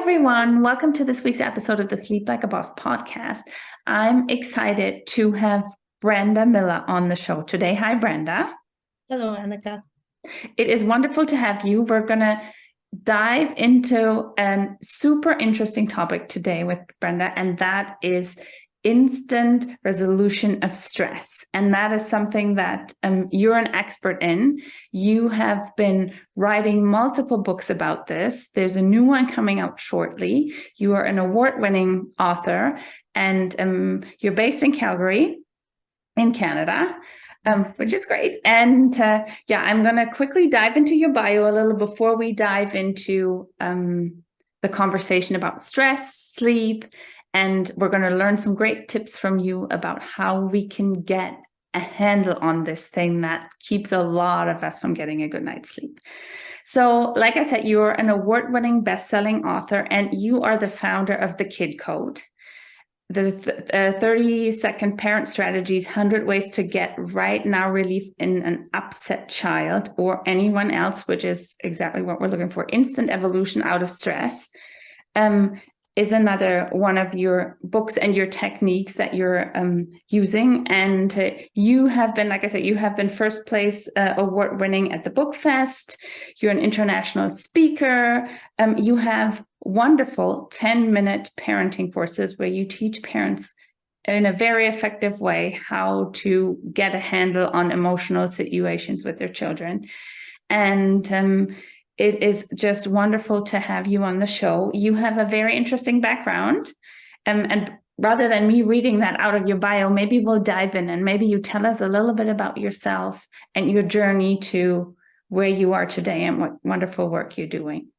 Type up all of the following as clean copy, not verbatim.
everyone. Welcome to this week's episode of the Sleep Like a Boss podcast. I'm excited to have Brenda Miller on the show today. Hi, Brenda. Hello, Annika. It is wonderful to have you. We're going to dive into a super interesting topic today with Brenda, and that is instant resolution of stress. And that is something that you're an expert in. You have been writing multiple books about this. There's a new one coming out shortly. You are an award-winning author, and you're based in Calgary, in Canada. Which is great. And I'm going to quickly dive into your bio a little before we dive into the conversation about stress, sleep, and we're going to learn some great tips from you about how we can get a handle on this thing that keeps a lot of us from getting a good night's sleep. So, like I said, you're an award-winning best-selling author, and you are the founder of The Kid Code. The 30-second parent strategies, 100 ways to get right now relief in an upset child or anyone else, which is exactly what we're looking for. Instant evolution out of stress is another one of your books and your techniques that you're using. And you have been, like I said, you have been first place award winning at the Book Fest. You're an international speaker. You have wonderful 10-minute parenting courses where you teach parents in a very effective way how to get a handle on emotional situations with their children. And it is just wonderful to have you on the show. You have a very interesting background. And rather than me reading that out of your bio, maybe we'll dive in and maybe you tell us a little bit about yourself and your journey to where you are today and what wonderful work you're doing.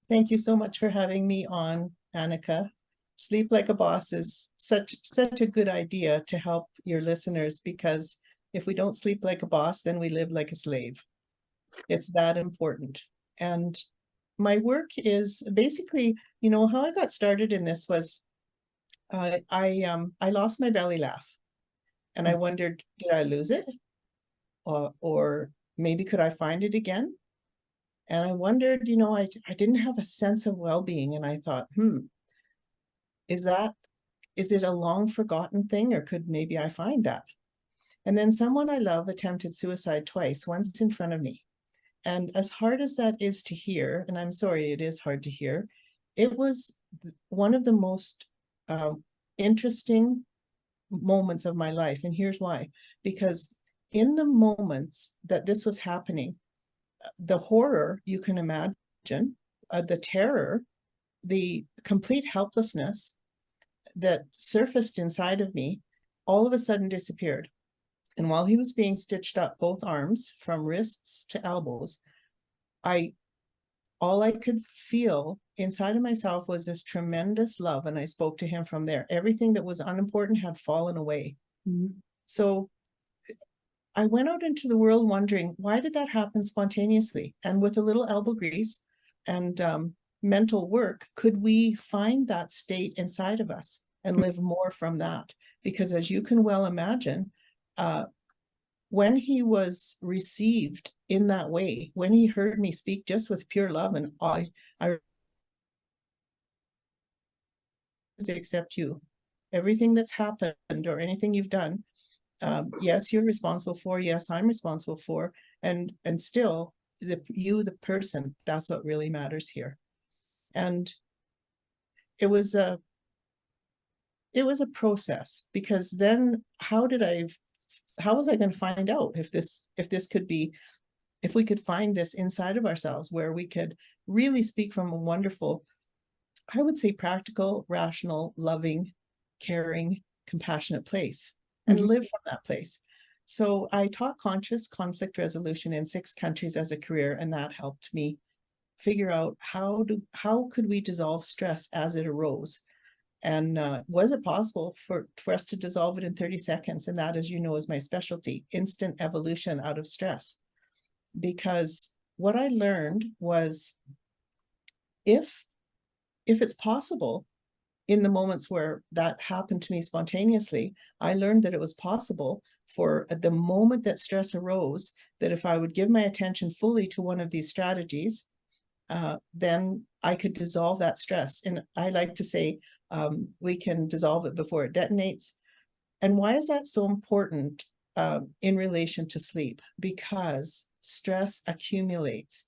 Thank you so much for having me on, Annika. Sleep Like a Boss is such a good idea to help your listeners, because if we don't sleep like a boss, then we live like a slave. It's that important. And my work is basically, how I got started in this was I lost my belly laugh, and I wondered, did I lose it? Or maybe could I find it again? And I wondered, I didn't have a sense of well-being, and I thought, is it a long forgotten thing, or could maybe I find that? And then someone I love attempted suicide twice, once in front of me. And as hard as that is to hear, and I'm sorry, it is hard to hear, it was one of the most interesting moments of my life. And here's why. Because in the moments that this was happening, the horror you can imagine, the terror, the complete helplessness that surfaced inside of me, all of a sudden disappeared. And while he was being stitched up, both arms from wrists to elbows, all I could feel inside of myself was this tremendous love. And I spoke to him from there. Everything that was unimportant had fallen away. Mm-hmm. So I went out into the world wondering, why did that happen spontaneously? And with a little elbow grease and mental work, could we find that state inside of us and live more from that? Because as you can well imagine, when he was received in that way, when he heard me speak just with pure love, and I accept you, everything that's happened or anything you've done, yes, you're responsible for, yes, I'm responsible for, and still the person, that's what really matters here. And it was a process, because then how was I going to find out if we could find this inside of ourselves, where we could really speak from a wonderful, I would say, practical, rational, loving, caring, compassionate place, and live from that place. So I taught conscious conflict resolution in 6 countries as a career, and that helped me figure out how could we dissolve stress as it arose. And was it possible for us to dissolve it in 30 seconds? And that, as you know, is my specialty, instant evolution out of stress. Because what I learned was, if it's possible in the moments where that happened to me spontaneously, I learned that it was possible for the moment that stress arose, that if I would give my attention fully to one of these strategies, then I could dissolve that stress. And I like to say, we can dissolve it before it detonates. And why is that so important in relation to sleep? Because stress accumulates.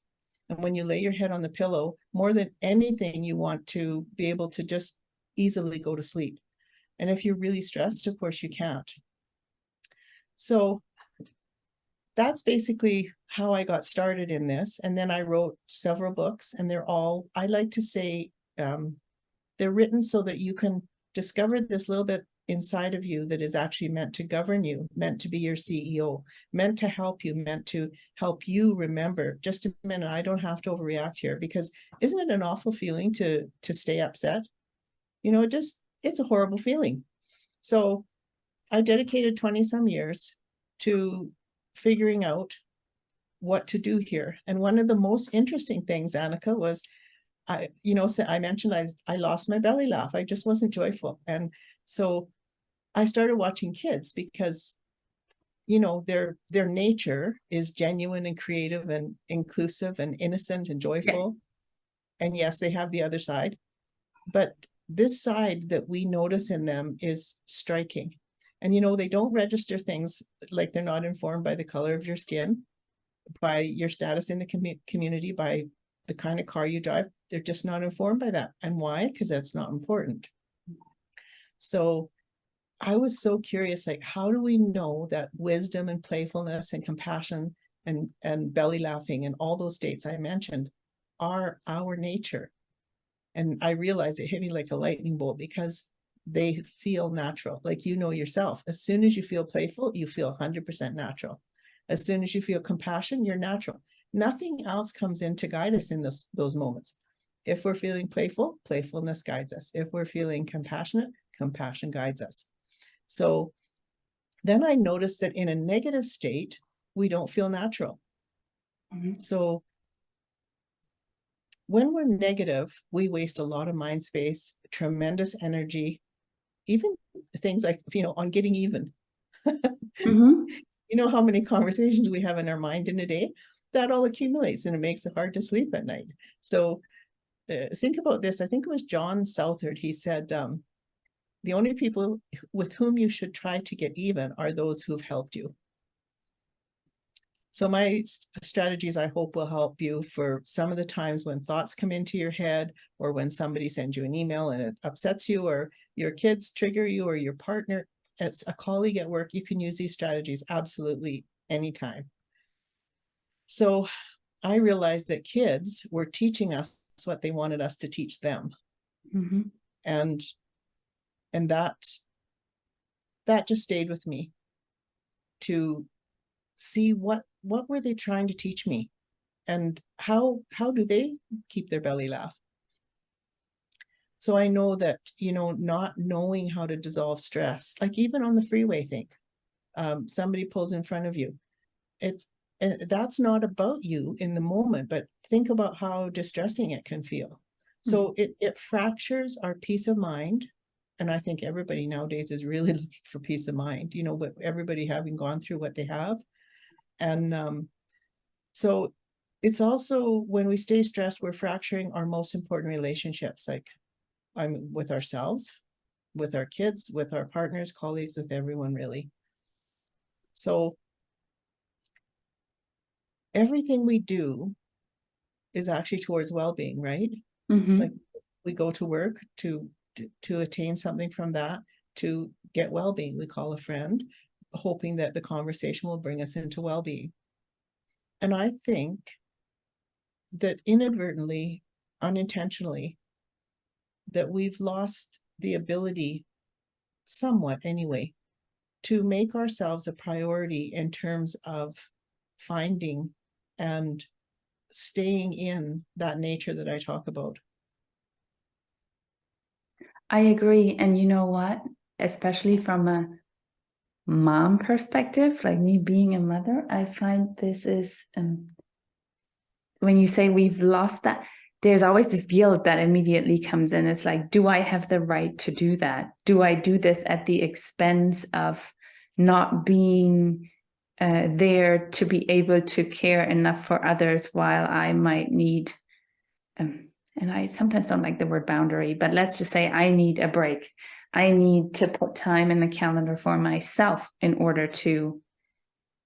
And when you lay your head on the pillow, more than anything, you want to be able to just easily go to sleep. And if you're really stressed, of course, you can't. So that's basically how I got started in this. And then I wrote several books, and they're all, I like to say, they're written so that you can discover this little bit inside of you that is actually meant to govern you, meant to be your CEO, meant to help you, meant to help you remember. Just a minute, I don't have to overreact here, because isn't it an awful feeling to stay upset? You know, it's a horrible feeling. So I dedicated 20 some years to figuring out what to do here. And one of the most interesting things, Annika, was I mentioned I lost my belly laugh. I just wasn't joyful. And so I started watching kids, because, you know, their nature is genuine and creative and inclusive and innocent and joyful. Yeah. And yes, they have the other side, but this side that we notice in them is striking. And, you know, they don't register things, like they're not informed by the color of your skin, by your status in the community, by the kind of car you drive. They're just not informed by that. And why? Because that's not important. So I was so curious, like, how do we know that wisdom and playfulness and compassion and belly laughing and all those states I mentioned are our nature? And I realized it hit me like a lightning bolt, because they feel natural. Like, you know yourself, as soon as you feel playful, you feel 100% natural. As soon as you feel compassion, you're natural. Nothing else comes in to guide us in those moments. If we're feeling playful, playfulness guides us. If we're feeling compassionate, compassion guides us. So then I noticed that in a negative state, we don't feel natural. Mm-hmm. So when we're negative, we waste a lot of mind space, tremendous energy, even things like, you know, on getting even. Mm-hmm. You know how many conversations we have in our mind in a day? That all accumulates, and it makes it hard to sleep at night. So think about this. I think it was John Southard. He said, the only people with whom you should try to get even are those who've helped you. So my strategies, I hope, will help you for some of the times when thoughts come into your head, or when somebody sends you an email and it upsets you, or your kids trigger you, or your partner, as a colleague at work. You can use these strategies absolutely anytime. So I realized that kids were teaching us what they wanted us to teach them. Mm-hmm. And that just stayed with me, to see what were they trying to teach me, and how do they keep their belly laugh. So I know that, you know, not knowing how to dissolve stress, like even on the freeway thing, somebody pulls in front of you, and that's not about you in the moment, but think about how distressing it can feel. So it fractures our peace of mind. And I think everybody nowadays is really looking for peace of mind, you know, with everybody having gone through what they have. And so it's also, when we stay stressed, we're fracturing our most important relationships, like with ourselves, with our kids, with our partners, colleagues, with everyone, really. So everything we do is actually towards well-being, right? Mm-hmm. Like, we go to work to attain something from that, to get well-being. We call a friend, hoping that the conversation will bring us into well-being. And I think that inadvertently, unintentionally, that we've lost the ability, somewhat anyway, to make ourselves a priority in terms of finding and staying in that nature that I talk about. I agree. And you know what? Especially from a mom perspective, like me being a mother, I find this is, when you say we've lost that, there's always this guilt that immediately comes in. It's like, do I have the right to do that? Do I do this at the expense of not being there to be able to care enough for others, while I might need and I sometimes don't like the word boundary, but let's just say I need a break. I need to put time in the calendar for myself in order to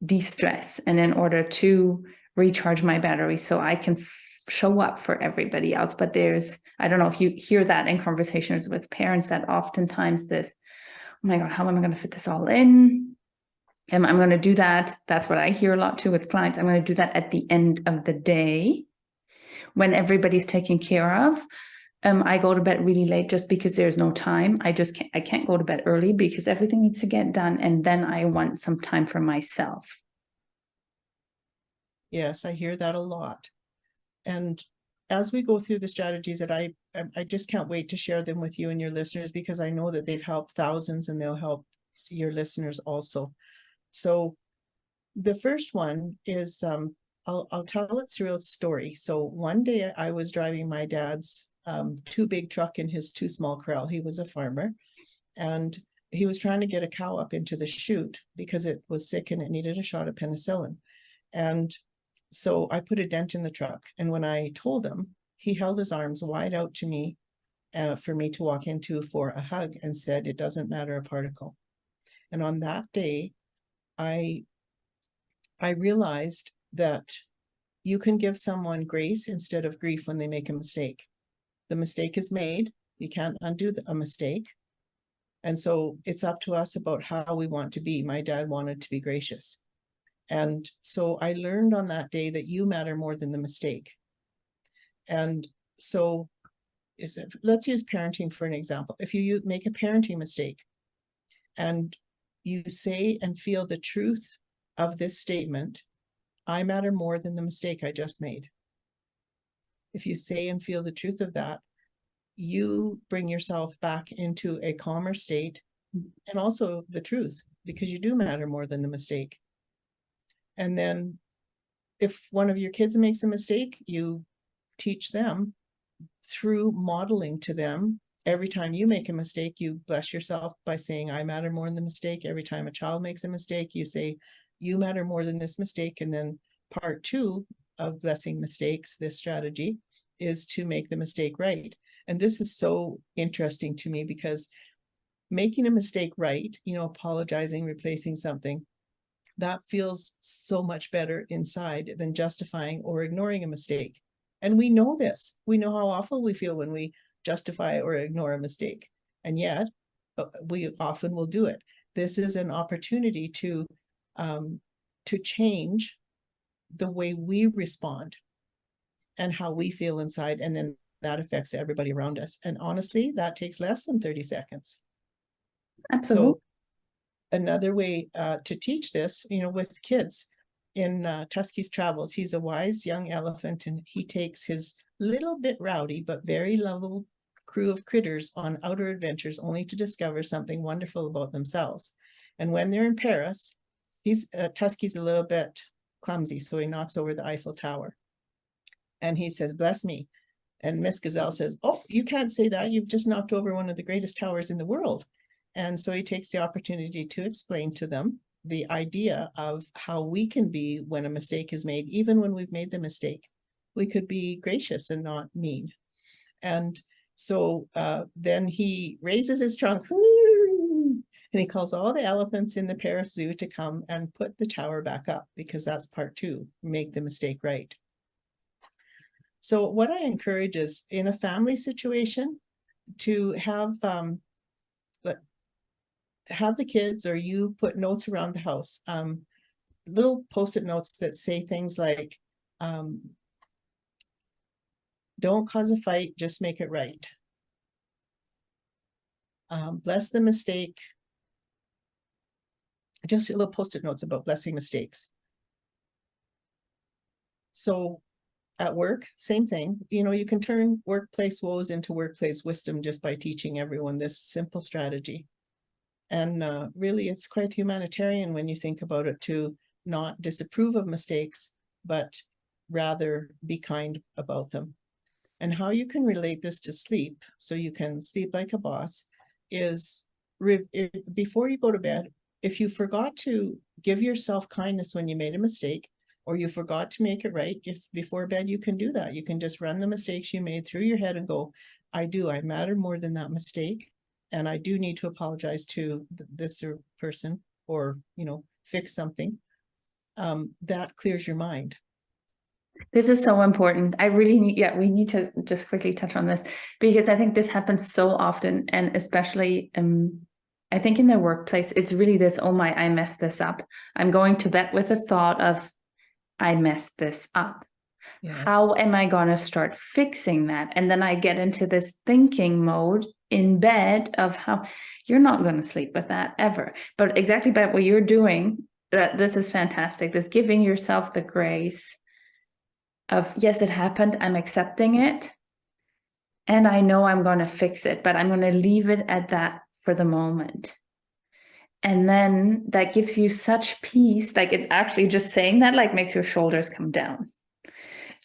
de-stress and in order to recharge my battery so I can show up for everybody else. But I don't know if you hear that in conversations with parents, that oftentimes this, oh my God, how am I going to fit this all in? I'm going to do that. That's what I hear a lot too with clients. I'm going to do that at the end of the day when everybody's taken care of. I go to bed really late just because there's no time. I can't go to bed early because everything needs to get done. And then I want some time for myself. Yes, I hear that a lot. And as we go through the strategies that I just can't wait to share them with you and your listeners, because I know that they've helped thousands and they'll help your listeners also. So the first one is, I'll tell it through a story. So one day I was driving my dad's too big truck in his too small corral. He was a farmer, and he was trying to get a cow up into the chute because it was sick and it needed a shot of penicillin. And so I put a dent in the truck. And when I told him, he held his arms wide out to me for me to walk into for a hug and said, "It doesn't matter a particle." And on that day, I realized that you can give someone grace instead of grief when they make a mistake. The mistake is made. You can't undo a mistake. And so it's up to us about how we want to be. My dad wanted to be gracious. And so I learned on that day that you matter more than the mistake. And so let's use parenting for an example. If you make a parenting mistake and you say and feel the truth of this statement, "I matter more than the mistake I just made." If you say and feel the truth of that, you bring yourself back into a calmer state and also the truth, because you do matter more than the mistake. And then if one of your kids makes a mistake, you teach them through modeling to them. Every time you make a mistake, you bless yourself by saying, "I matter more than the mistake." Every time a child makes a mistake, you say, "You matter more than this mistake." And then part 2 of blessing mistakes, this strategy, is to make the mistake right. And this is so interesting to me because making a mistake right, apologizing, replacing something, that feels so much better inside than justifying or ignoring a mistake. And we know this. We know how awful we feel when we justify or ignore a mistake. And yet, we often will do it. This is an opportunity to change the way we respond and how we feel inside. And then that affects everybody around us. And honestly, that takes less than 30 seconds. Absolutely. So another way to teach this, with kids in Tusky's travels, he's a wise young elephant, and he takes his little bit rowdy but very lovable crew of critters on outer adventures only to discover something wonderful about themselves. And when they're in Paris, Tusky's a little bit clumsy, so he knocks over the Eiffel Tower. And he says, "Bless me." And Miss Gazelle says, "Oh, you can't say that. You've just knocked over one of the greatest towers in the world." And so he takes the opportunity to explain to them the idea of how we can be when a mistake is made, even when we've made the mistake. We could be gracious and not mean. And so then he raises his trunk and he calls all the elephants in the Paris Zoo to come and put the tower back up, because that's part 2, make the mistake right. So what I encourage is, in a family situation, to have the kids or you put notes around the house, little post-it notes that say things like, "Don't cause a fight, just make it right." Bless the mistake. Just little post-it notes about blessing mistakes. So at work, same thing. You can turn workplace woes into workplace wisdom just by teaching everyone this simple strategy. And really, it's quite humanitarian when you think about it, to not disapprove of mistakes, but rather be kind about them. And how you can relate this to sleep, so you can sleep like a boss, is before you go to bed, if you forgot to give yourself kindness when you made a mistake, or you forgot to make it right just before bed, you can do that. You can just run the mistakes you made through your head and go, I matter more than that mistake. And I do need to apologize to this person, or, fix something. That clears your mind. This is so important. I really need, we need to just quickly touch on this, because I think this happens so often, and especially, I think in the workplace, it's really this, oh my, I messed this up. I'm going to bed with a thought of, I messed this up. Yes. How am I going to start fixing that? And then I get into this thinking mode in bed of how you're not going to sleep with that ever. But exactly about what you're doing, this is fantastic. This giving yourself the grace of, yes, it happened. I'm accepting it. And I know I'm going to fix it, but I'm going to leave it at that for the moment. And then that gives you such peace. Like, it actually, just saying that, like, makes your shoulders come down.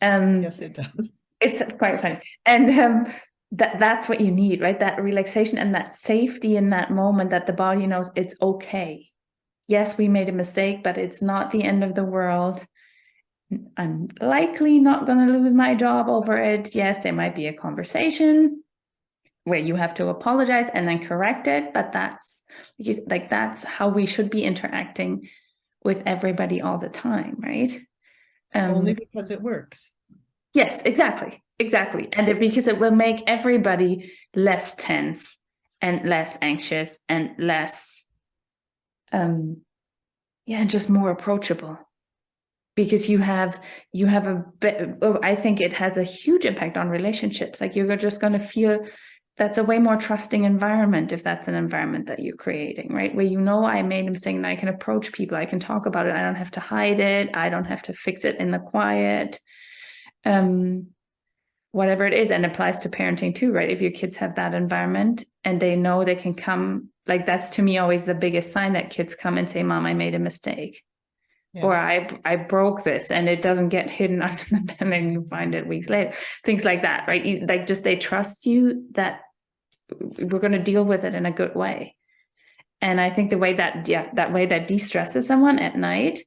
Yes, it does. It's quite funny. And that's what you need, right? That relaxation and that safety in that moment, that the body knows it's okay. Yes, we made a mistake, but it's not the end of the world. I'm likely not going to lose my job over it. Yes, there might be a conversation where you have to apologize and then correct it, but that's how we should be interacting with everybody all the time, right? Only because it works. Yes, exactly. And because it will make everybody less tense and less anxious and less, just more approachable. Because you have a bit, I think it has a huge impact on relationships. Like, you're just going to feel that's a way more trusting environment if that's an environment that you're creating, right? Where I made a mistake and I can approach people, I can talk about it, I don't have to hide it, I don't have to fix it in the quiet. Whatever it is, and applies to parenting too, right? If your kids have that environment and they know they can come, like, that's to me always the biggest sign that kids come and say, Mom, I made a mistake. Yes. Or I broke this, and it doesn't get hidden under the bed and you find it weeks later. Things like that, right? Like, just they trust you that we're going to deal with it in a good way. And I think the way that de-stresses someone at night,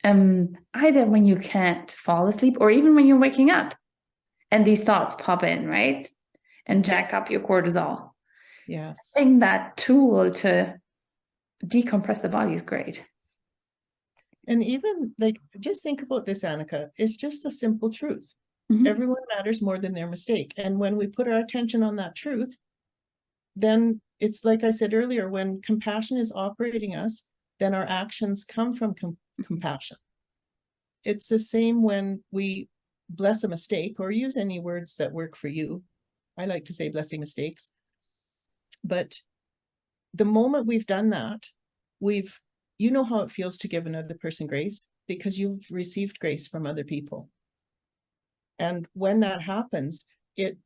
either when you can't fall asleep or even when you're waking up and these thoughts pop in, right? And jack up your cortisol. Yes. I think that tool to decompress the body is great. And even, like, just think about this, Annika. It's just a simple truth. Mm-hmm. Everyone matters more than their mistake. And when we put our attention on that truth, then it's like I said earlier, when compassion is operating us, then our actions come from compassion. It's the same when we bless a mistake, or use any words that work for you. I like to say blessing mistakes. But the moment we've done that, you know how it feels to give another person grace, because you've received grace from other people. And when that happens, it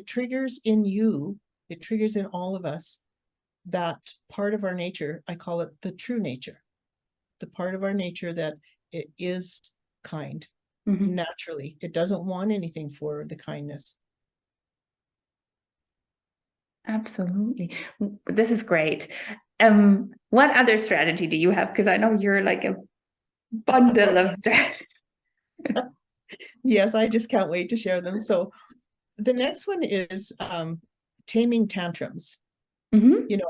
triggers in you, it triggers in all of us, that part of our nature. I call it the true nature, the part of our nature that it is kind. Mm-hmm. Naturally, it doesn't want anything for the kindness. Absolutely. This is great. What other strategy do you have? Because I know you're like a bundle of strategy. Yes, I just can't wait to share them. So the next one is taming tantrums. Mm-hmm.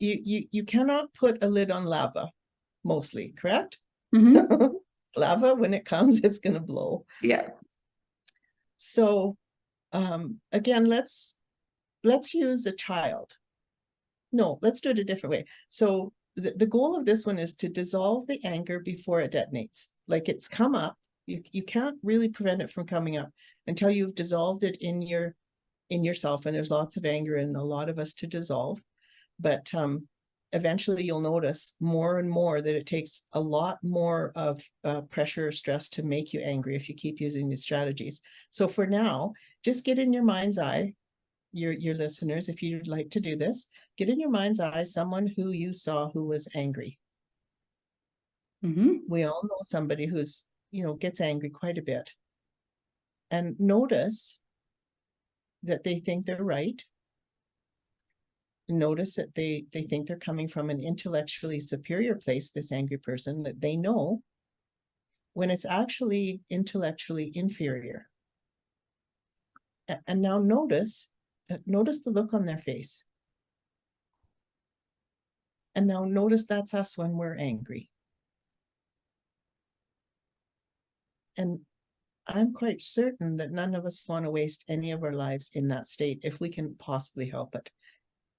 You cannot put a lid on lava, mostly, correct? Mm-hmm. Lava, when it comes, it's going to blow. Yeah. So again, let's use a child. No, let's do it a different way. So the goal of this one is to dissolve the anger before it detonates. Like, it's come up. You can't really prevent it from coming up until you've dissolved it in yourself. And there's lots of anger in a lot of us to dissolve. But eventually you'll notice more and more that it takes a lot more of pressure or stress to make you angry if you keep using these strategies. So for now, just get in your mind's eye, your listeners, if you'd like to do this, get in your mind's eye someone who you saw who was angry. Mm-hmm. We all know somebody who's, gets angry quite a bit. And notice that they think they're right. Notice that they think they're coming from an intellectually superior place, this angry person, that they know when it's actually intellectually inferior. And now notice the look on their face. And now notice that's us when we're angry. And I'm quite certain that none of us want to waste any of our lives in that state if we can possibly help it.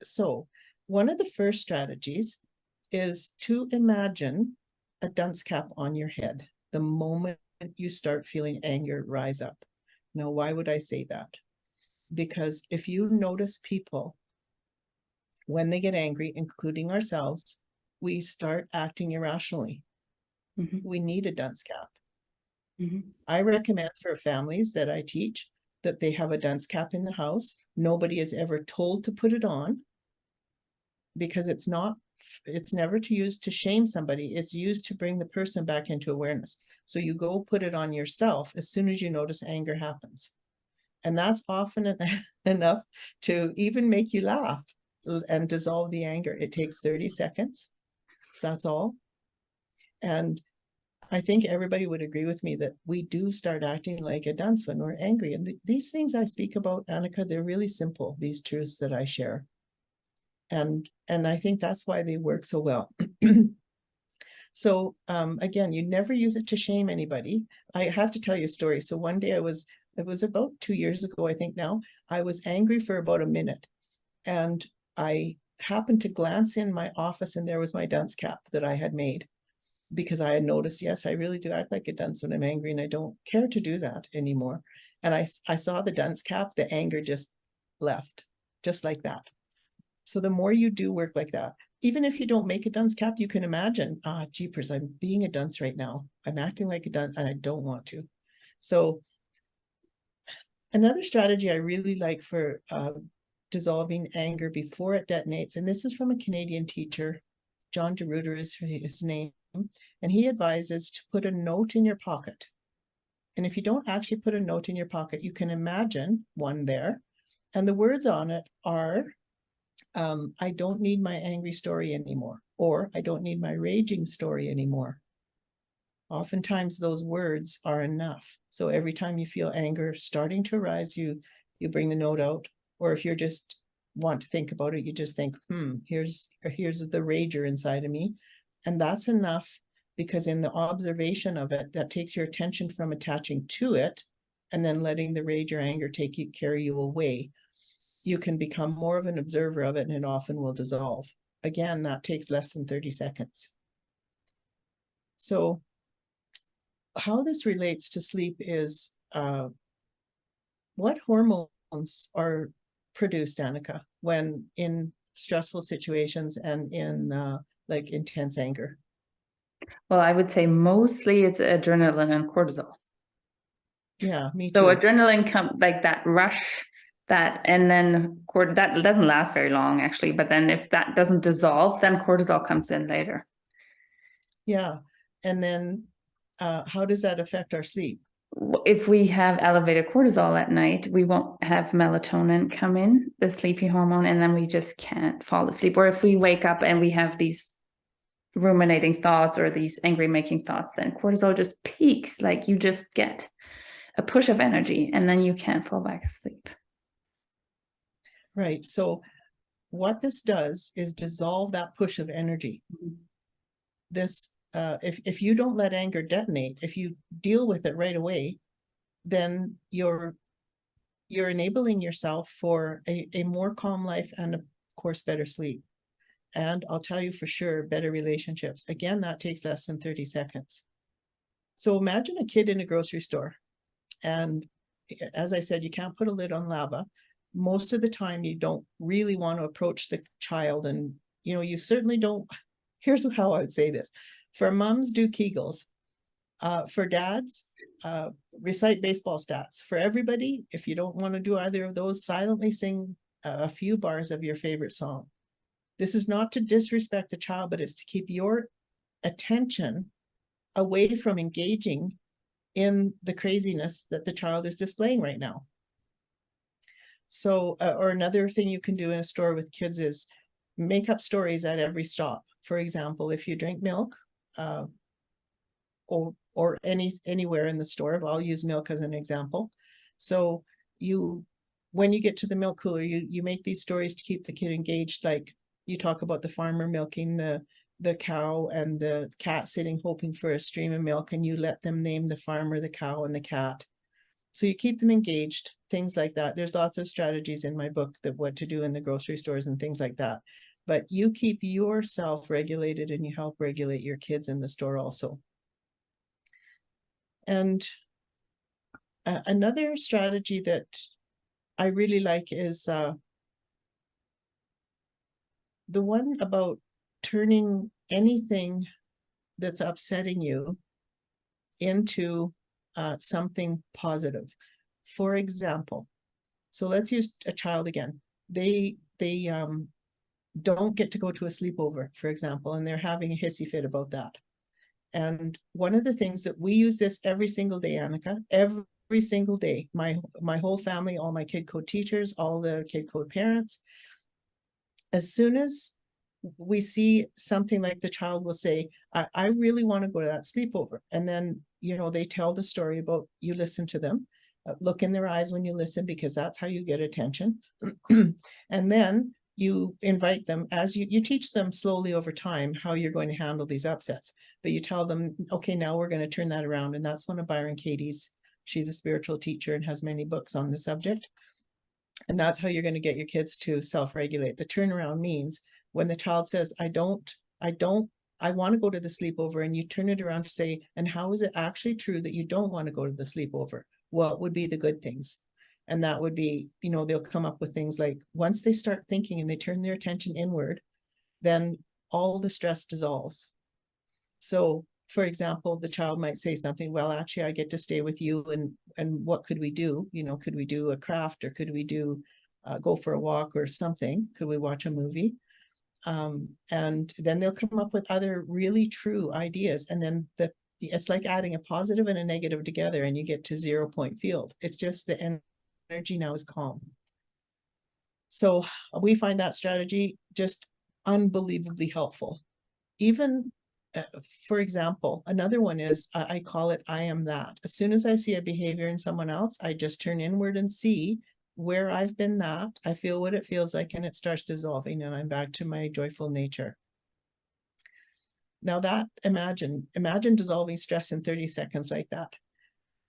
So one of the first strategies is to imagine a dunce cap on your head the moment you start feeling anger rise up. Now, why would I say that? Because if you notice people, when they get angry, including ourselves, we start acting irrationally. Mm-hmm. We need a dunce cap. Mm-hmm. I recommend for families that I teach that they have a dunce cap in the house. Nobody is ever told to put it on, because it's never to use to shame somebody. It's used to bring the person back into awareness. So you go put it on yourself as soon as you notice anger happens. And that's often enough to even make you laugh and dissolve the anger. It takes 30 seconds. That's all. And I think everybody would agree with me that we do start acting like a dunce when we're angry. And these things I speak about, Annika, they're really simple, these truths that I share. And I think that's why they work so well. So again, you never use it to shame anybody. I have to tell you a story. So one day it was about 2 years ago, I think now, I was angry for about a minute. And I happened to glance in my office and there was my dunce cap that I had made, because I had noticed, yes, I really do act like a dunce when I'm angry, and I don't care to do that anymore. And I saw the dunce cap, the anger just left, just like that. So the more you do work like that, even if you don't make a dunce cap, you can imagine, jeepers, I'm being a dunce right now. I'm acting like a dunce and I don't want to. So another strategy I really like for dissolving anger before it detonates, and this is from a Canadian teacher, John DeRuiter is his name, and he advises to put a note in your pocket. And if you don't actually put a note in your pocket, you can imagine one there. And the words on it are, I don't need my angry story anymore, or I don't need my raging story anymore. Oftentimes those words are enough. So every time you feel anger starting to arise, you bring the note out. Or if you're just want to think about it, you just think, here's the rager inside of me. And that's enough, because in the observation of it, that takes your attention from attaching to it and then letting the rage or anger carry you away. You can become more of an observer of it, and it often will dissolve. Again, that takes less than 30 seconds. So how this relates to sleep is, what hormones are produced, Annika, when in stressful situations and in like intense anger? Well, I would say mostly it's adrenaline and cortisol. Yeah, me too. So adrenaline comes like that rush, and then that doesn't last very long actually. But then if that doesn't dissolve, then cortisol comes in later. Yeah, and then how does that affect our sleep? If we have elevated cortisol at night, we won't have melatonin come in, the sleepy hormone, and then we just can't fall asleep. Or if we wake up and we have these ruminating thoughts or these angry making thoughts, then cortisol just peaks, like you just get a push of energy and then you can't fall back asleep. Right. So what this does is dissolve that push of energy. This, if you don't let anger detonate, if you deal with it right away, then you're enabling yourself for a more calm life and, of course, better sleep. And I'll tell you for sure, better relationships. Again, that takes less than 30 seconds. So imagine a kid in a grocery store. And as I said, you can't put a lid on lava. Most of the time, you don't really want to approach the child. And, you certainly don't. Here's how I would say this. For moms, do Kegels. For dads, recite baseball stats. For everybody, if you don't want to do either of those, silently sing a few bars of your favorite song. This is not to disrespect the child, but it's to keep your attention away from engaging in the craziness that the child is displaying right now. So, or another thing you can do in a store with kids is make up stories at every stop. For example, if you drink milk, or anywhere in the store. I'll use milk as an example. So when you get to the milk cooler, you make these stories to keep the kid engaged. Like you talk about the farmer milking the cow and the cat sitting hoping for a stream of milk, and you let them name the farmer, the cow, and the cat. So you keep them engaged, things like that. There's lots of strategies in my book that what to do in the grocery stores and things like that. But you keep yourself regulated and you help regulate your kids in the store also. And another strategy that I really like is the one about turning anything that's upsetting you into something positive. For example, so let's use a child again. They don't get to go to a sleepover, for example, and they're having a hissy fit about that. And one of the things that we use this every single day, Annika, every single day, my whole family, all my kid code teachers, all the kid code parents, as soon as we see something like the child will say, I really want to go to that sleepover. And then, they tell the story about, you listen to them, look in their eyes when you listen, because that's how you get attention. And then you invite them, as you teach them slowly over time how you're going to handle these upsets, but you tell them, okay, now we're going to turn that around. And that's one of Byron Katie's. She's a spiritual teacher and has many books on the subject. And that's how you're going to get your kids to self-regulate. The turnaround means when the child says, I want to go to the sleepover, and you turn it around to say, and how is it actually true that you don't want to go to the sleepover? What would be the good things? And that would be, they'll come up with things like, once they start thinking and they turn their attention inward, then all the stress dissolves. So, for example, the child might say something, well, actually, I get to stay with you, and what could we do? Could we do a craft, or could we do go for a walk or something? Could we watch a movie? And then they'll come up with other really true ideas. And then it's like adding a positive and a negative together, and you get to 0 point field. It's just the energy now is calm. So we find that strategy just unbelievably helpful. Even, for example, another one is, I call it, I am that. As soon as I see a behavior in someone else, I just turn inward and see where I've been that. I feel what it feels like, and it starts dissolving, and I'm back to my joyful nature. Now that, imagine dissolving stress in 30 seconds like that.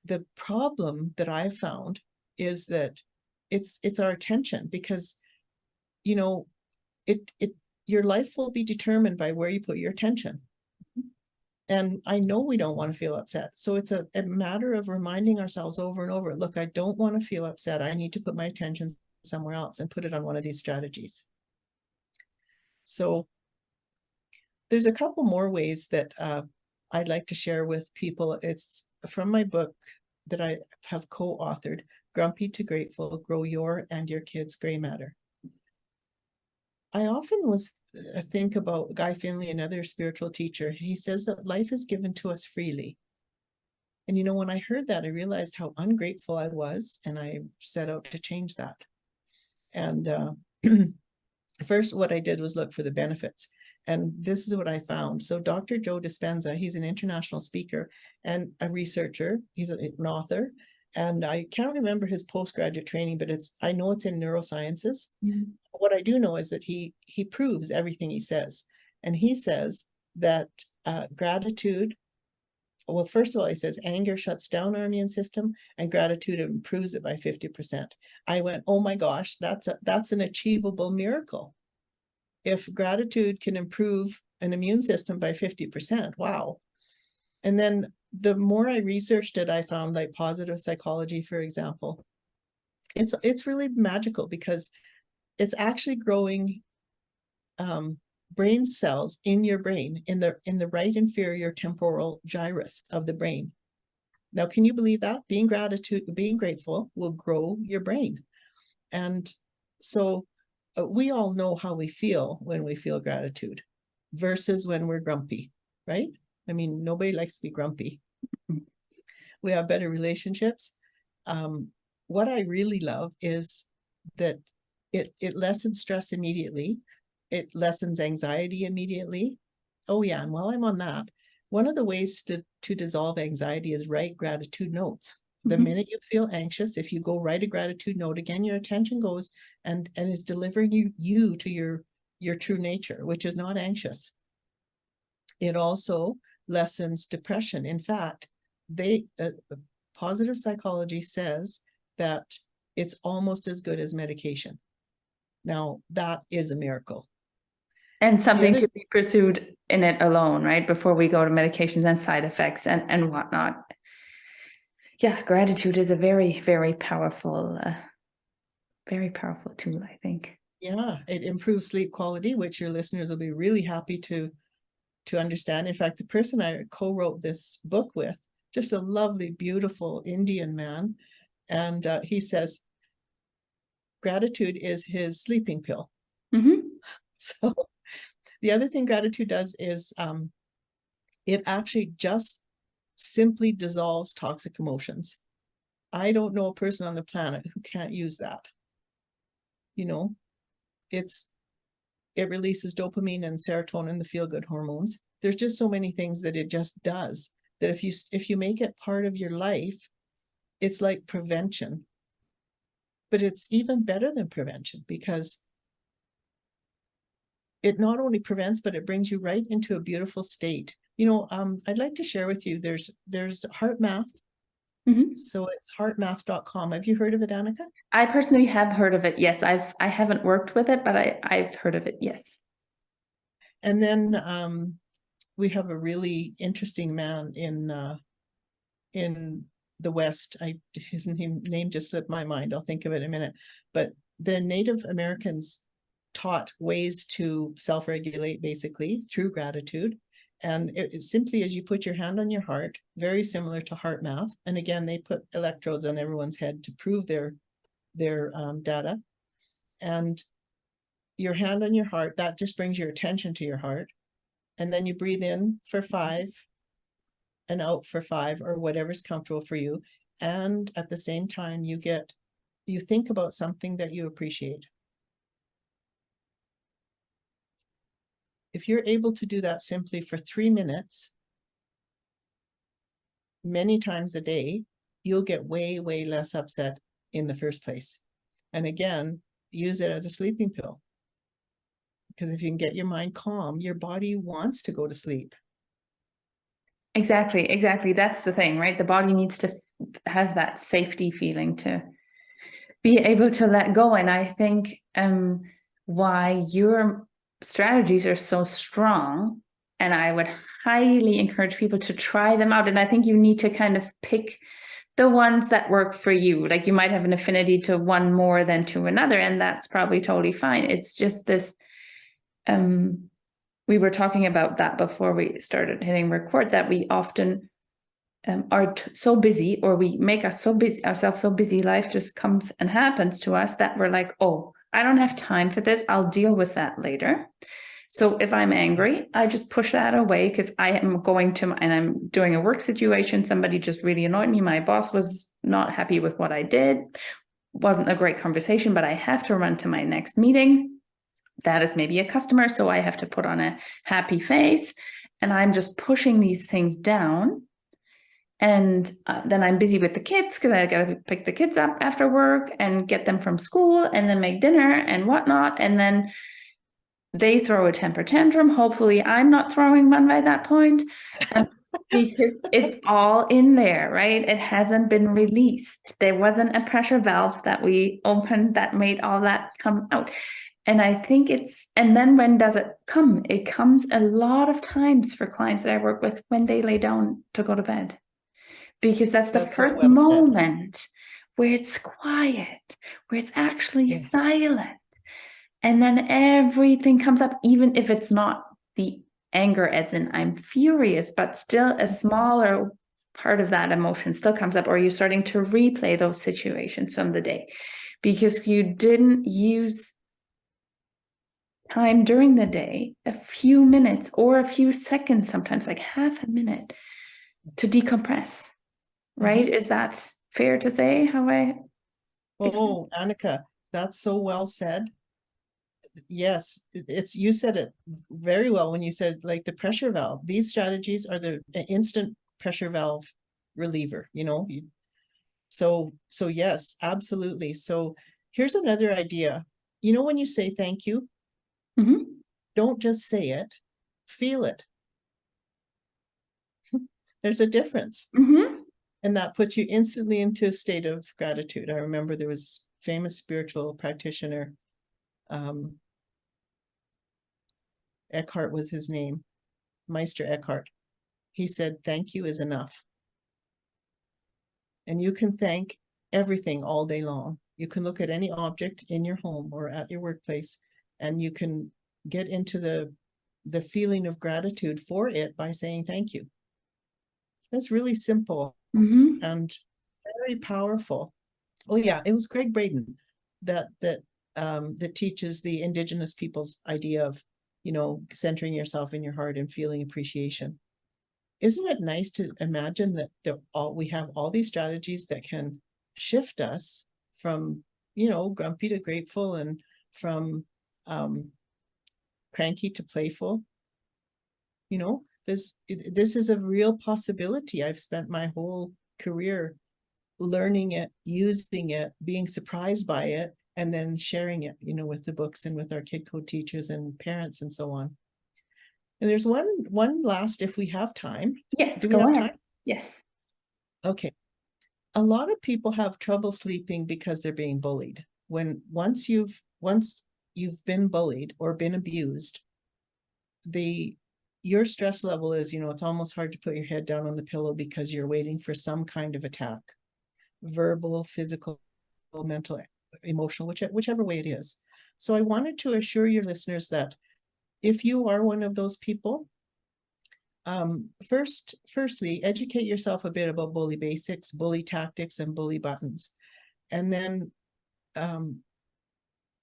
The problem that I've found is that it's our attention, because, your life will be determined by where you put your attention. And I know we don't want to feel upset. So it's a matter of reminding ourselves over and over, look, I don't want to feel upset. I need to put my attention somewhere else and put it on one of these strategies. So there's a couple more ways that I'd like to share with people. It's from my book that I have co-authored, Grumpy to Grateful, Grow Your and Your Kids' Gray Matter. I often think about Guy Finley, another spiritual teacher. He says that life is given to us freely. And when I heard that, I realized how ungrateful I was, and I set out to change that. And first, what I did was look for the benefits. And this is what I found. So Dr. Joe Dispenza, he's an international speaker and a researcher. He's an author. And I can't remember his postgraduate training, but I know it's in neurosciences. Mm-hmm. What I do know is that he proves everything he says. And he says that gratitude, well, first of all, he says anger shuts down our immune system, and gratitude improves it by 50%. I went, oh my gosh, that's an achievable miracle. If gratitude can improve an immune system by 50%, wow. And then the more I researched it, I found, like, positive psychology, for example, it's really magical, because it's actually growing brain cells in your brain, in the right inferior temporal gyrus of the brain. Now, can you believe that? Being grateful will grow your brain. And so we all know how we feel when we feel gratitude versus when we're grumpy, right? I mean, nobody likes to be grumpy. We have better relationships. What I really love is that it lessens stress immediately. It lessens anxiety immediately. Oh yeah, and while I'm on that, one of the ways to dissolve anxiety is write gratitude notes. The Mhm. minute you feel anxious, if you go write a gratitude note, again, your attention goes and is delivering you to your true nature, which is not anxious. It also lessens depression. In fact, positive psychology says that it's almost as good as medication. Now, that is a miracle. And something other to be pursued in it alone, right? Before we go to medications and side effects and whatnot. Yeah, gratitude is a very, very powerful tool, I think. Yeah, it improves sleep quality, which your listeners will be really happy to understand. In fact, the person I co-wrote this book with, just a lovely, beautiful Indian man, and he says gratitude is his sleeping pill. Mm-hmm. So the other thing gratitude does is it actually just simply dissolves toxic emotions. I don't know a person on the planet who can't use that. You know, it releases dopamine and serotonin, the feel-good hormones. There's just so many things that it just does, that if you make it part of your life, it's like prevention. But it's even better than prevention, because it not only prevents, but it brings you right into a beautiful state. You know, I'd like to share with you, there's heart math. Mm-hmm. So it's heartmath.com. Have you heard of it, Annika? I personally have heard of it. Yes, I haven't worked with it, but I've heard of it. Yes. And then we have a really interesting man in the West. His name just slipped my mind. I'll think of it in a minute. But the Native Americans taught ways to self-regulate, basically through gratitude. And it simply as you put your hand on your heart, very similar to heart math. And again, they put electrodes on everyone's head to prove their data. And your hand on your heart, that just brings your attention to your heart. And then you breathe in for 5 and out for 5, or whatever's comfortable for you. And at the same time, you think about something that you appreciate. If you're able to do that simply for 3 minutes, many times a day, you'll get way, way less upset in the first place. And again, use it as a sleeping pill. Because if you can get your mind calm, your body wants to go to sleep. Exactly. That's the thing, right? The body needs to have that safety feeling to be able to let go. And I think why your strategies are so strong, and I would highly encourage people to try them out. And I think you need to kind of pick the ones that work for you. Like you might have an affinity to one more than to another, and that's probably totally fine. It's just this, we were talking about that before we started hitting record, that we often are so busy, or we make ourselves so busy, life just comes and happens to us that we're like, oh, I don't have time for this, I'll deal with that later. So if I'm angry, I just push that away because I am going to, and I'm doing a work situation, somebody just really annoyed me, my boss was not happy with what I did, wasn't a great conversation, but I have to run to my next meeting. That is maybe a customer, so I have to put on a happy face, and I'm just pushing these things down. And then I'm busy with the kids because I got to pick the kids up after work and get them from school and then make dinner and whatnot. And then they throw a temper tantrum. Hopefully I'm not throwing one by that point, because it's all in there, right? It hasn't been released. There wasn't a pressure valve that we opened that made all that come out. And I think and then when does it come? It comes a lot of times for clients that I work with when they lay down to go to bed. Because that's the So first well said. moment where it's quiet, where it's actually Yes. silent. And then everything comes up, even if it's not the anger as in I'm furious, but still a smaller part of that emotion still comes up, or you're starting to replay those situations from the day. Because if you didn't use time during the day, a few minutes or a few seconds, sometimes like half a minute, to decompress. Right? Is that fair to say how I? Oh, Annika, that's so well said. Yes, it's, you said it very well when you said like the pressure valve. These strategies are the instant pressure valve reliever, so yes, absolutely. So here's another idea. When you say thank you, don't just say it, feel it. There's a difference. And that puts you instantly into a state of gratitude. I remember there was a famous spiritual practitioner, Eckhart was his name, Meister Eckhart. He said, thank you is enough. And you can thank everything all day long. You can look at any object in your home or at your workplace, and you can get into the feeling of gratitude for it by saying thank you. That's really simple and very powerful. Oh yeah, it was Greg Braden that teaches the Indigenous people's idea of, centering yourself in your heart and feeling appreciation. Isn't it nice to imagine that we have all these strategies that can shift us from, grumpy to grateful, and from cranky to playful? This is a real possibility. I've spent my whole career learning it, using it, being surprised by it, and then sharing it, with the books and with our kid co-teachers and parents and so on. And there's one last, if we have time. Yes, do we have time? Yes. Okay. A lot of people have trouble sleeping because they're being bullied. Once you've been bullied or been abused, your stress level is, it's almost hard to put your head down on the pillow because you're waiting for some kind of attack, verbal, physical, mental, emotional, whichever way it is. So I wanted to assure your listeners that if you are one of those people, firstly, educate yourself a bit about bully basics, bully tactics, and bully buttons. And then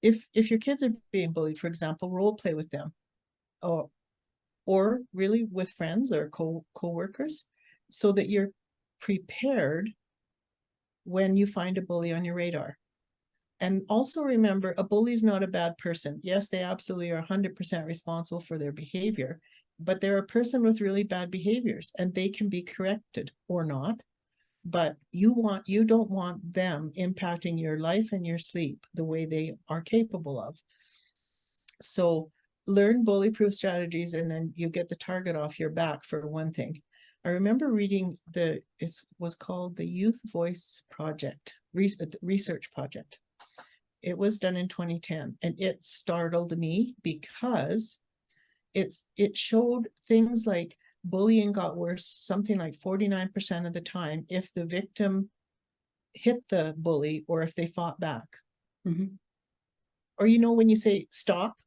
if your kids are being bullied, for example, role play with them, or really with friends or co-workers, so that you're prepared when you find a bully on your radar. And also remember, a bully is not a bad person. Yes, they absolutely are 100% responsible for their behavior, but they're a person with really bad behaviors, and they can be corrected or not. But you don't want them impacting your life and your sleep the way they are capable of. So learn bully-proof strategies, and then you get the target off your back, for one thing. I remember reading it was called the Youth Voice Project, research project. It was done in 2010, and it startled me because it showed things like bullying got worse something like 49% of the time if the victim hit the bully or if they fought back. Or when you say stop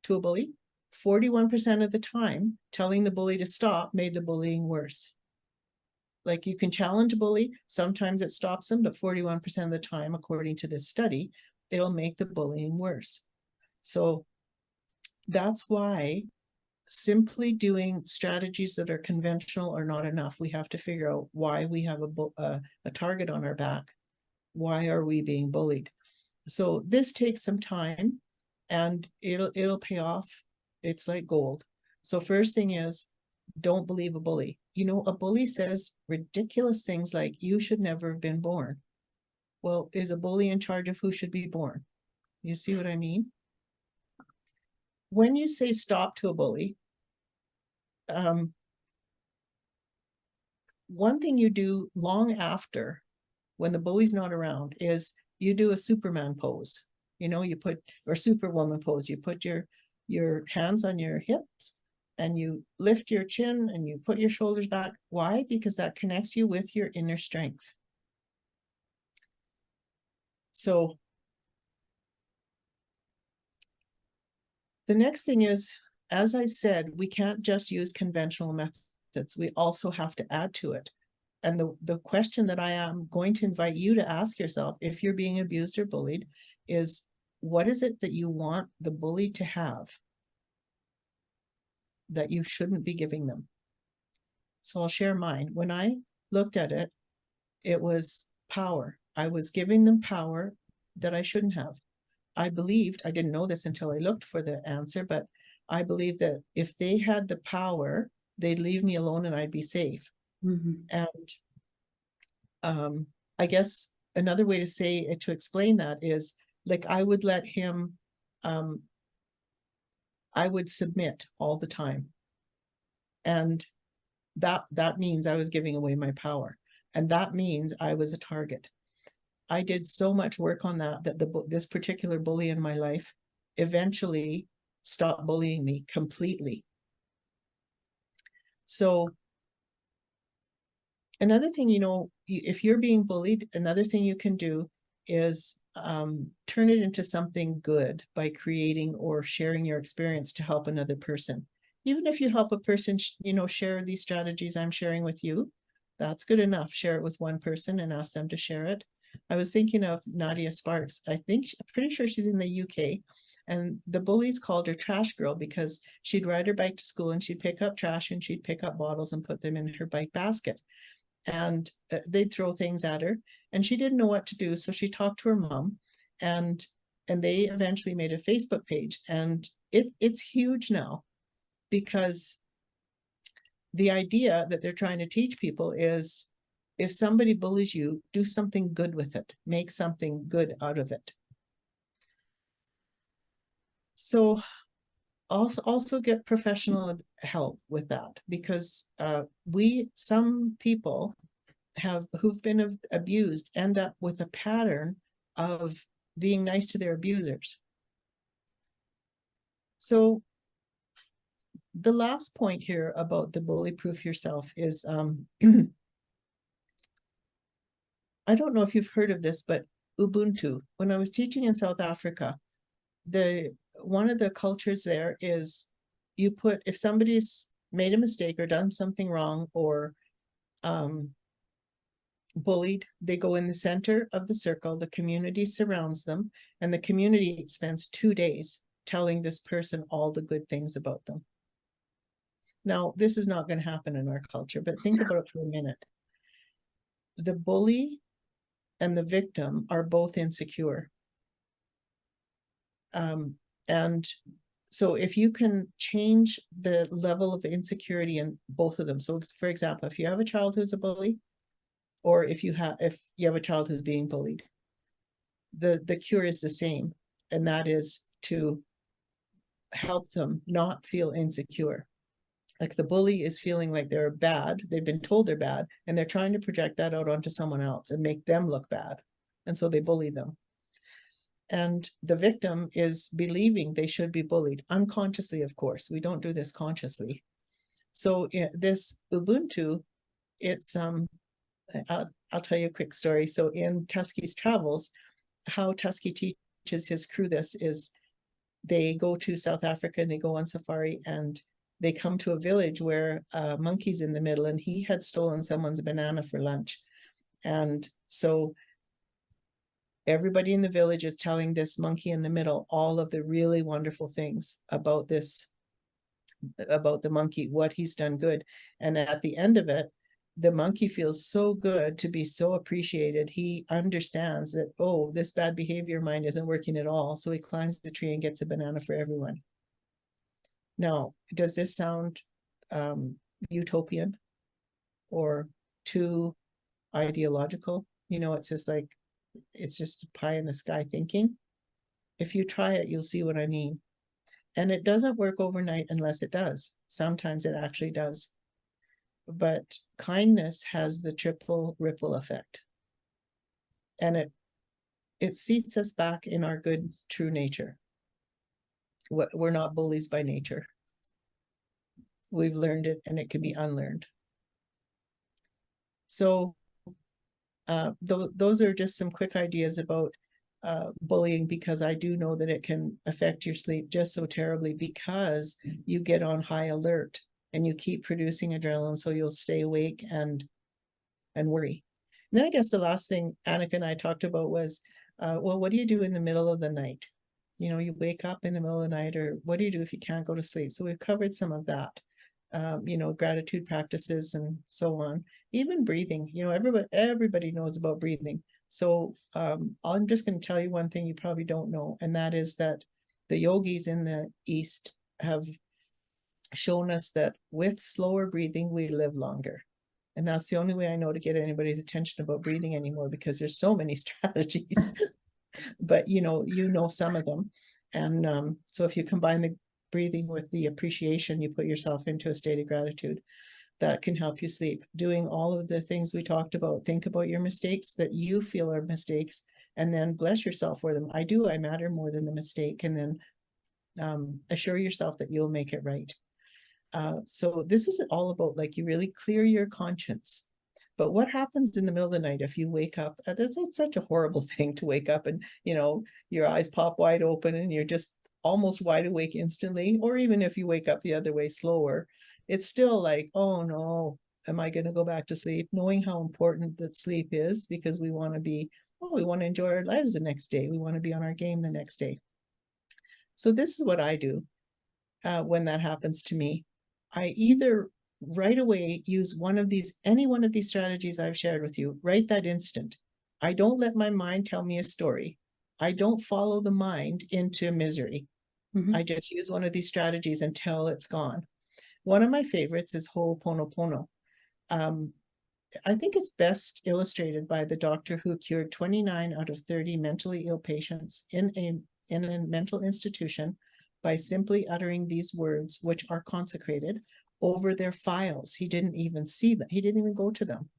to a bully, 41% of the time telling the bully to stop made the bullying worse. Like, you can challenge a bully, sometimes it stops them, but 41% of the time, according to this study, it'll make the bullying worse. So that's why simply doing strategies that are conventional are not enough. We have to figure out why we have a target on our back. Why are we being bullied? So this takes some time, and it'll pay off. It's like gold. So first thing is, don't believe a bully. A bully says ridiculous things like, you should never have been born. Well, is a bully in charge of who should be born? You see what I mean? When you say stop to a bully, one thing you do long after, when the bully's not around, is you do a Superman pose. You put, or Superwoman pose. You put your hands on your hips, and you lift your chin, and you put your shoulders back. Why? Because that connects you with your inner strength. So the next thing is, as I said, we can't just use conventional methods. We also have to add to it. And the question that I am going to invite you to ask yourself, if you're being abused or bullied, is, what is it that you want the bully to have that you shouldn't be giving them? So I'll share mine. When I looked at it, it was power. I was giving them power that I shouldn't have. I believed, I didn't know this until I looked for the answer, but I believed that if they had the power, they'd leave me alone and I'd be safe. Mhm. And I guess another way to say it, to explain that, is like I would let him, I would submit all the time. And that means I was giving away my power. And that means I was a target. I did so much work on that this particular bully in my life eventually stopped bullying me completely. So another thing, if you're being bullied, another thing you can do is turn it into something good by creating or sharing your experience to help another person. Even if you help a person, share these strategies I'm sharing with you, that's good enough. Share it with one person and ask them to share it. I was thinking of Nadia Sparks. I'm pretty sure she's in the UK. And the bullies called her Trash Girl because she'd ride her bike to school and she'd pick up trash and she'd pick up bottles and put them in her bike basket. And they'd throw things at her and she didn't know what to do. So she talked to her mom, and they eventually made a Facebook page, and it's huge now, because the idea that they're trying to teach people is if somebody bullies you, do something good with it, make something good out of it. So also get professional help with that, because some people who've been abused end up with a pattern of being nice to their abusers. So the last point here about the bully proof yourself is I don't know if you've heard of this, but Ubuntu. When I was teaching in South Africa, one of the cultures there is if somebody's made a mistake or done something wrong or bullied, they go in the center of the circle, the community surrounds them, and the community spends 2 days telling this person all the good things about them. Now, this is not going to happen in our culture, but think about it for a minute. The bully and the victim are both insecure. And so if you can change the level of insecurity in both of them. So for example, if you have a child who's a bully, or if you have a child who's being bullied, the cure is the same, and that is to help them not feel insecure. Like the bully is feeling like they're bad, they've been told they're bad, and they're trying to project that out onto someone else and make them look bad, and so they bully them. And the victim is believing they should be bullied, unconsciously, of course. We don't do this consciously. So this Ubuntu, it's I'll tell you a quick story. So in Tusky's travels, how Tusky teaches his crew this is they go to South Africa and they go on safari, and they come to a village where a monkey's in the middle, and he had stolen someone's banana for lunch. And so everybody in the village is telling this monkey in the middle all of the really wonderful things about the monkey, what he's done good. And at the end of it, the monkey feels so good to be so appreciated. He understands that, oh, this bad behavior of mine isn't working at all. So he climbs the tree and gets a banana for everyone. Now, does this sound utopian or too ideological? It's just like, it's just pie in the sky thinking. If you try it, you'll see what I mean. And it doesn't work overnight unless it does. Sometimes it actually does. But kindness has the triple ripple effect. And it seats us back in our good, true nature. We're not bullies by nature. We've learned it, and it can be unlearned. So those are just some quick ideas about bullying, because I do know that it can affect your sleep just so terribly, because you get on high alert and you keep producing adrenaline, so you'll stay awake and worry. And then I guess the last thing Annika and I talked about was, well, what do you do in the middle of the night? You wake up in the middle of the night, or what do you do if you can't go to sleep? So we've covered some of that. Gratitude practices and so on. Even breathing, everybody knows about breathing. So I'm just going to tell you one thing you probably don't know, and that is that the yogis in the East have shown us that with slower breathing, we live longer. And that's the only way I know to get anybody's attention about breathing anymore, because there's so many strategies, but you know some of them. And so if you combine the breathing with the appreciation, you put yourself into a state of gratitude, that can help you sleep. Doing all of the things we talked about, think about your mistakes that you feel are mistakes, and then bless yourself for them. I matter more than the mistake. And then assure yourself that you'll make it right. So this is all about, like, you really clear your conscience. But what happens in the middle of the night if you wake up? That's such a horrible thing, to wake up and, your eyes pop wide open and you're just almost wide awake instantly. Or even if you wake up the other way slower, it's still like, oh no, am I going to go back to sleep? Knowing how important that sleep is, because we want to enjoy our lives the next day. We want to be on our game the next day. So this is what I do when that happens to me. I either right away use any one of these strategies I've shared with you right that instant. I don't let my mind tell me a story. I don't follow the mind into misery. I just use one of these strategies until it's gone. One of my favorites is Ho'oponopono. I think it's best illustrated by the doctor who cured 29 out of 30 mentally ill patients in a mental institution by simply uttering these words, which are consecrated, over their files. He didn't even see them. He didn't even go to them.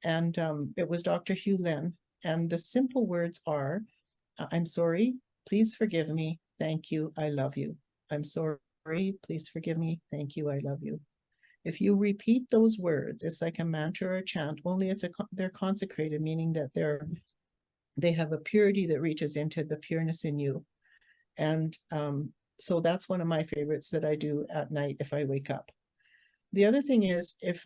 And it was Dr. Hugh Lin. And the simple words are, I'm sorry, please forgive me, thank you, I love you. I'm sorry, please forgive me, thank you, I love you. If you repeat those words, it's like a mantra or a chant, only they're consecrated, meaning that they have a purity that reaches into the pureness in you. And so that's one of my favorites that I do at night if I wake up. The other thing is, if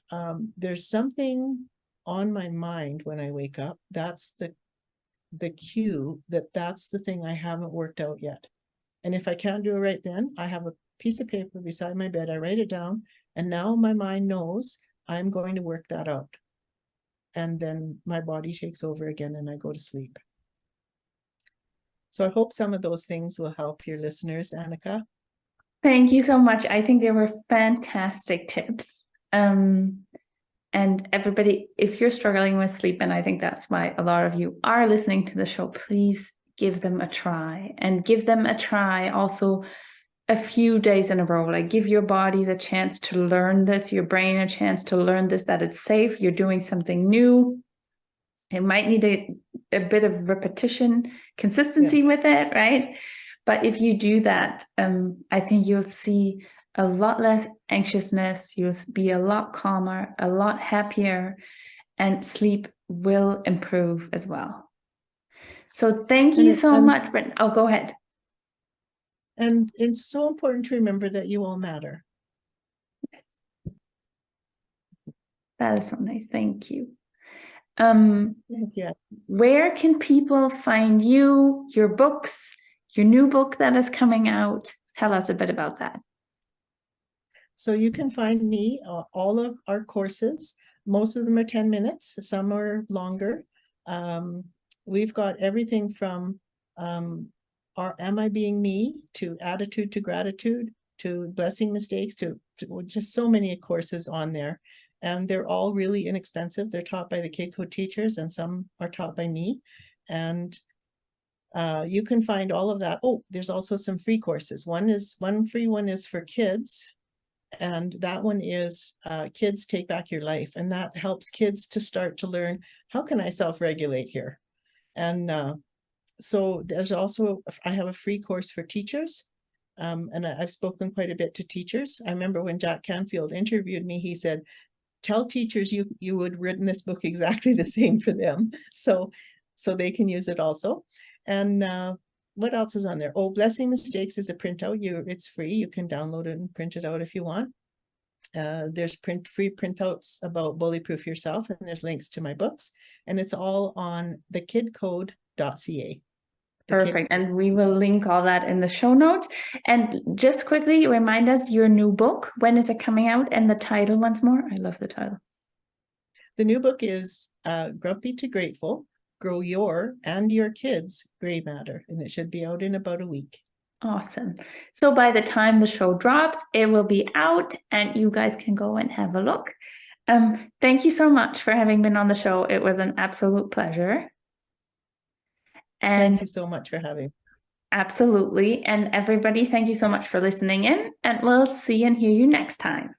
there's something on my mind when I wake up, that's the cue that's the thing I haven't worked out yet. And if I can't do it right then, I have a piece of paper beside my bed. I write it down, and now my mind knows I'm going to work that out. And then my body takes over again and I go to sleep. So I hope some of those things will help your listeners, Annika. Thank you so much. I think they were fantastic tips. And everybody, if you're struggling with sleep, and I think that's why a lot of you are listening to the show, please give them a try, and give them a try also a few days in a row. Like, give your body the chance to learn this, your brain a chance to learn this, that it's safe, you're doing something new. It might need a bit of repetition, consistency with it, right? But if you do that, I think you'll see a lot less anxiousness, you'll be a lot calmer, a lot happier, and sleep will improve as well. So thank you so much, Brenda. Oh, go ahead. And it's so important to remember that you all matter. That is so nice. Thank you. Yeah. Where can people find you, your books, your new book that is coming out? Tell us a bit about that. So you can find me, all of our courses. Most of them are 10 minutes. Some are longer. We've got everything from Am I Being Me, to Attitude to Gratitude, to Blessing Mistakes, to just so many courses on there. And they're all really inexpensive. They're taught by the Kid Code teachers, and some are taught by me. And you can find all of that. Oh, there's also some free courses. One free one is for kids. And that one is Kids Take Back Your Life. And that helps kids to start to learn, how can I self-regulate here? And so there's also, I have a free course for teachers. And I've spoken quite a bit to teachers. I remember when Jack Canfield interviewed me, he said, tell teachers you would written this book exactly the same for them. So they can use it also. And what else is on there? Oh, Blessing Mistakes is a printout. It's free. You can download it and print it out if you want. There's free printouts about Bullyproof Yourself, and there's links to my books, and it's all on thekidcode.ca. Perfect. And we will link all that in the show notes. And just quickly remind us your new book. When is it coming out? And the title once more. I love the title. The new book is Grumpy to Grateful, grow your and your kids' gray matter. And it should be out in about a week. Awesome. So by the time the show drops, it will be out and you guys can go and have a look. Thank you so much for having been on the show. It was an absolute pleasure. And thank you so much for having me. Absolutely. And everybody, thank you so much for listening in, and we'll see and hear you next time.